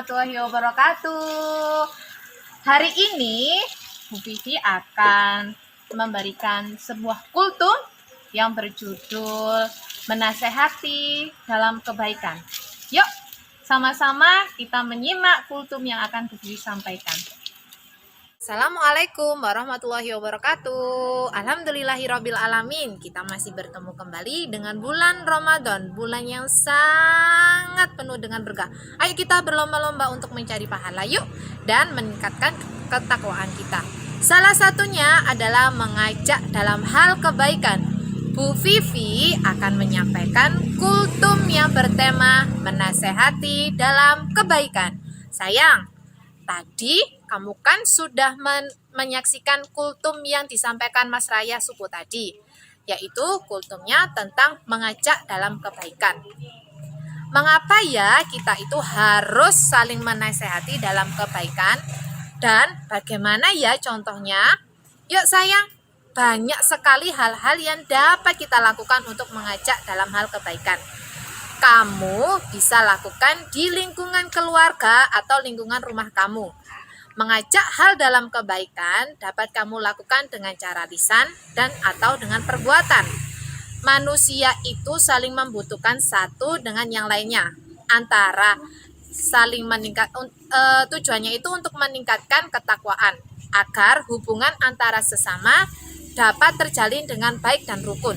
warahmatullahi wabarakatuh. Hari ini Bu Vivi akan memberikan sebuah kultum yang berjudul Menasehati dalam Kebaikan. Yuk, sama-sama kita menyimak kultum yang akan Bu Vivi sampaikan. Assalamualaikum warahmatullahi wabarakatuh. Alhamdulillahirrabbilalamin. Kita masih bertemu kembali dengan bulan Ramadan, bulan yang sangat penuh dengan berkah. Ayo kita berlomba-lomba untuk mencari pahala yuk, dan meningkatkan ketakwaan kita. Salah satunya adalah mengajak dalam hal kebaikan. Bu Vivi akan menyampaikan kultum yang bertema menasehati dalam kebaikan. Sayang, tadi kamu kan sudah menyaksikan kultum yang disampaikan Mas Raya Suku tadi, yaitu kultumnya tentang mengajak dalam kebaikan. Mengapa ya kita itu harus saling menasehati dalam kebaikan, dan bagaimana ya contohnya? Yuk sayang, banyak sekali hal-hal yang dapat kita lakukan untuk mengajak dalam hal kebaikan. Kamu bisa lakukan di lingkungan keluarga atau lingkungan rumah kamu. Mengajak hal dalam kebaikan dapat kamu lakukan dengan cara lisan dan atau dengan perbuatan. Manusia itu saling membutuhkan satu dengan yang lainnya. Antara saling tujuannya itu untuk meningkatkan ketakwaan agar hubungan antara sesama dapat terjalin dengan baik dan rukun.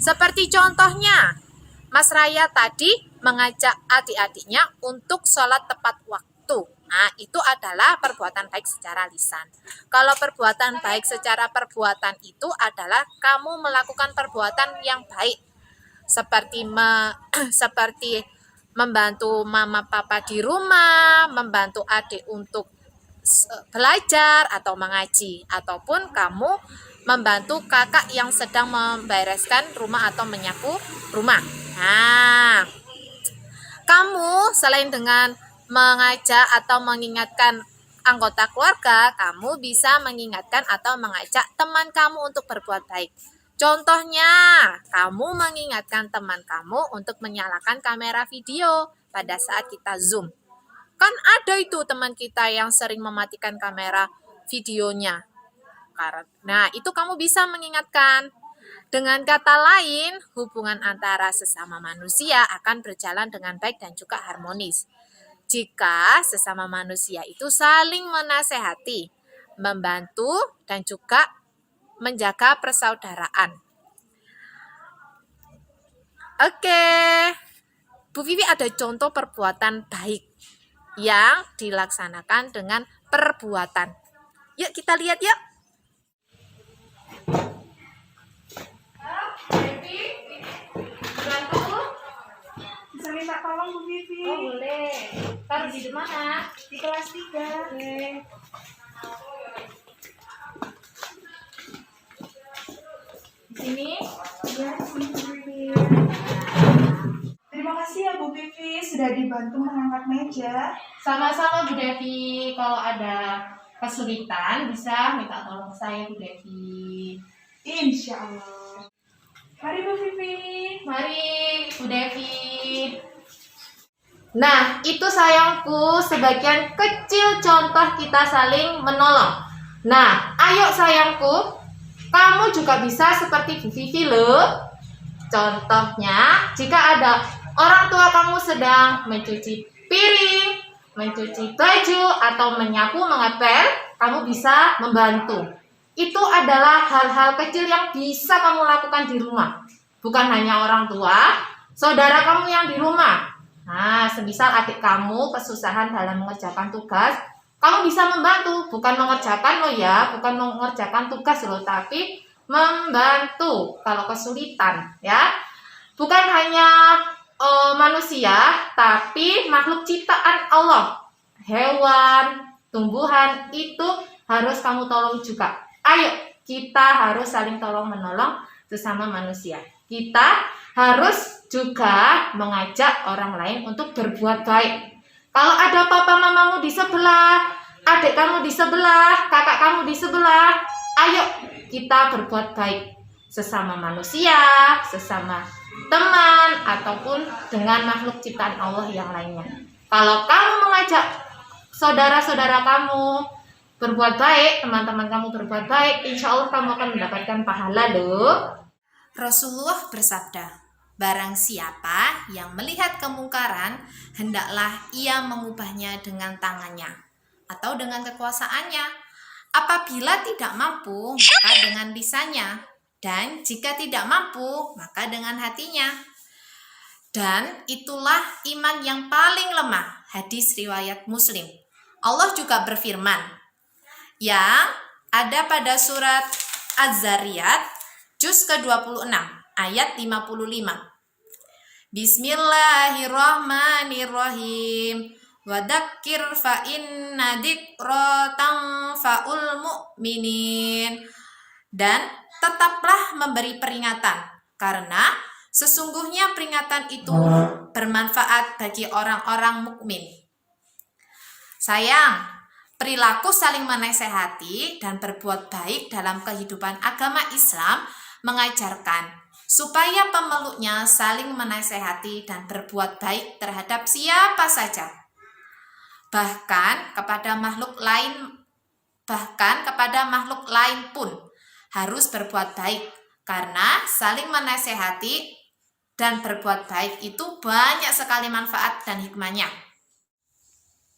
Seperti contohnya, Mas Raya tadi mengajak adik-adiknya untuk sholat tepat waktu. Nah, itu adalah perbuatan baik secara lisan. Kalau perbuatan baik secara perbuatan itu adalah kamu melakukan perbuatan yang baik. Seperti membantu mama papa di rumah, membantu adik untuk belajar atau mengaji, ataupun kamu membantu kakak yang sedang membereskan rumah atau menyapu rumah. Nah, kamu selain dengan mengajak atau mengingatkan anggota keluarga, kamu bisa mengingatkan atau mengajak teman kamu untuk berbuat baik. Contohnya, kamu mengingatkan teman kamu untuk menyalakan kamera video pada saat kita Zoom. Kan ada itu teman kita yang sering mematikan kamera videonya. Nah, itu kamu bisa mengingatkan. Dengan kata lain, hubungan antara sesama manusia akan berjalan dengan baik dan juga harmonis. Jika sesama manusia itu saling menasehati, membantu, dan juga menjaga persaudaraan. Oke, Bu Vivi ada contoh perbuatan baik yang dilaksanakan dengan perbuatan. Yuk kita lihat yuk. Bisa minta tolong Bu Vivi? Oh boleh. Taruh di mana? Di kelas 3. Oke. Di sini. Ya, sini Bu Vivi. Terima kasih ya Bu Vivi sudah dibantu mengangkat meja. Sama-sama Bu Devi. Kalau ada kesulitan bisa minta tolong saya Bu Devi. Insya Allah. Mari Bu Vivi. Mari Bu Devi. Nah, itu sayangku sebagian kecil contoh kita saling menolong. Nah, ayo sayangku, kamu juga bisa seperti Bu Vivi loh. Contohnya, jika ada orang tua kamu sedang mencuci piring, mencuci baju, atau menyapu, mengepel, kamu bisa membantu. Itu adalah hal-hal kecil yang bisa kamu lakukan di rumah. Bukan hanya orang tua, saudara kamu yang di rumah. Nah, semisal adik kamu kesusahan dalam mengerjakan tugas, kamu bisa membantu. Bukan mengerjakan loh ya, bukan mengerjakan tugas loh, tapi membantu kalau kesulitan ya. Bukan hanya manusia, tapi makhluk ciptaan Allah. Hewan, tumbuhan, itu harus kamu tolong juga. Ayo, kita harus saling tolong-menolong sesama manusia. Kita harus juga mengajak orang lain untuk berbuat baik. Kalau ada papa mamamu di sebelah, adik kamu di sebelah, kakak kamu di sebelah, ayo kita berbuat baik sesama manusia, sesama teman, ataupun dengan makhluk ciptaan Allah yang lainnya. Kalau kamu mengajak saudara-saudara kamu berbuat baik, teman-teman kamu berbuat baik, insya Allah kamu akan mendapatkan pahala loh. Rasulullah bersabda, barang siapa yang melihat kemungkaran, hendaklah ia mengubahnya dengan tangannya atau dengan kekuasaannya. Apabila tidak mampu, maka dengan lisannya. Dan jika tidak mampu, maka dengan hatinya. Dan itulah iman yang paling lemah. Hadis riwayat Muslim. Allah juga berfirman, yang ada pada surat Az-Zariyat, juz ke-26, ayat 55. Bismillahirrahmanirrahim. Wadakir fa inna dzikra tanfa'ul mu'minin. Dan tetaplah memberi peringatan, karena sesungguhnya peringatan itu bermanfaat bagi orang-orang mukmin. Sayang, perilaku saling menasehati dan berbuat baik dalam kehidupan agama Islam mengajarkan supaya pemeluknya saling menasehati dan berbuat baik terhadap siapa saja. Bahkan kepada makhluk lain pun harus berbuat baik, karena saling menasehati dan berbuat baik itu banyak sekali manfaat dan hikmahnya.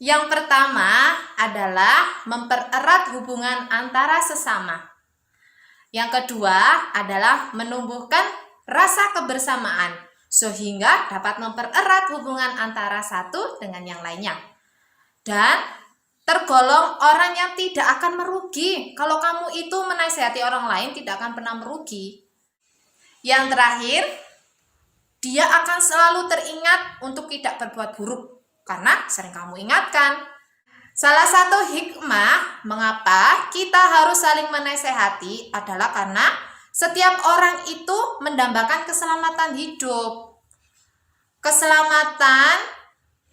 Yang pertama adalah mempererat hubungan antara sesama. Yang kedua adalah menumbuhkan rasa kebersamaan sehingga dapat mempererat hubungan antara satu dengan yang lainnya. Dan tergolong orang yang tidak akan merugi. Kalau kamu itu menasihati orang lain, tidak akan pernah merugi. Yang terakhir, dia akan selalu teringat untuk tidak berbuat buruk, karena sering kamu ingatkan. Salah satu hikmah mengapa kita harus saling menasehati adalah karena setiap orang itu mendambakan keselamatan hidup. Keselamatan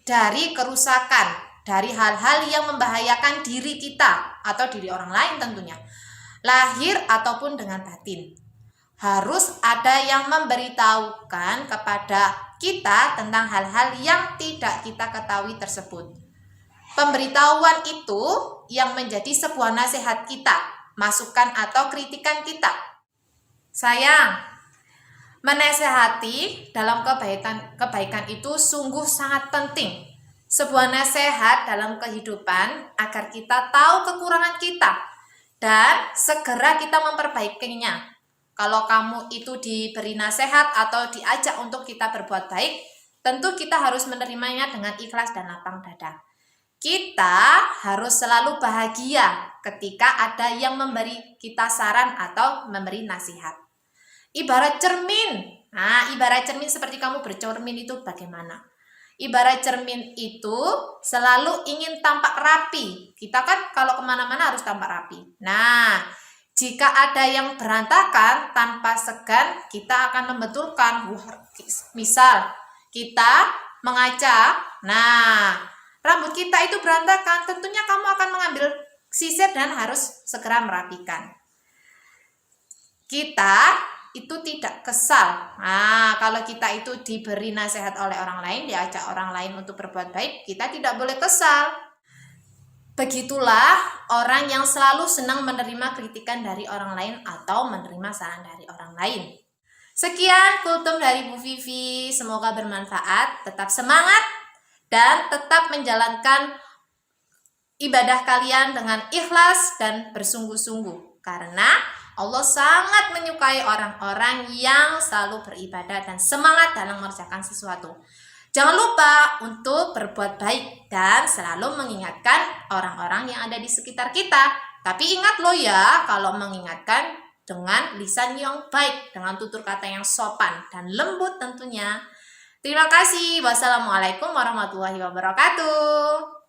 dari kerusakan, dari hal-hal yang membahayakan diri kita atau diri orang lain tentunya, lahir ataupun dengan batin. Harus ada yang memberitahukan kepada kita tentang hal-hal yang tidak kita ketahui tersebut. Pemberitahuan itu yang menjadi sebuah nasihat kita, masukan atau kritikan kita. Sayang, menasehati dalam kebaikan itu sungguh sangat penting. Sebuah nasihat dalam kehidupan agar kita tahu kekurangan kita dan segera kita memperbaikinya. Kalau kamu itu diberi nasihat atau diajak untuk kita berbuat baik, tentu kita harus menerimanya dengan ikhlas dan lapang dada. Kita harus selalu bahagia ketika ada yang memberi kita saran atau memberi nasihat. Ibarat cermin. Nah, ibarat cermin seperti kamu bercermin itu bagaimana? Ibarat cermin itu selalu ingin tampak rapi. Kita kan kalau kemana-mana harus tampak rapi. Nah, jika ada yang berantakan, tanpa segan kita akan membetulkan. Misal kita mengaca, nah rambut kita itu berantakan, tentunya kamu akan mengambil sisir dan harus segera merapikan. Kita itu tidak kesal. Nah, kalau kita itu diberi nasihat oleh orang lain, diajak orang lain untuk berbuat baik, kita tidak boleh kesal. Begitulah orang yang selalu senang menerima kritikan dari orang lain atau menerima saran dari orang lain. Sekian kultum dari Bu Vivi, semoga bermanfaat, tetap semangat dan tetap menjalankan ibadah kalian dengan ikhlas dan bersungguh-sungguh, karena Allah sangat menyukai orang-orang yang selalu beribadah dan semangat dalam mengerjakan sesuatu. Jangan lupa untuk berbuat baik dan selalu mengingatkan orang-orang yang ada di sekitar kita. Tapi ingat loh ya, kalau mengingatkan dengan lisan yang baik, dengan tutur kata yang sopan dan lembut tentunya. Terima kasih. Wassalamualaikum warahmatullahi wabarakatuh.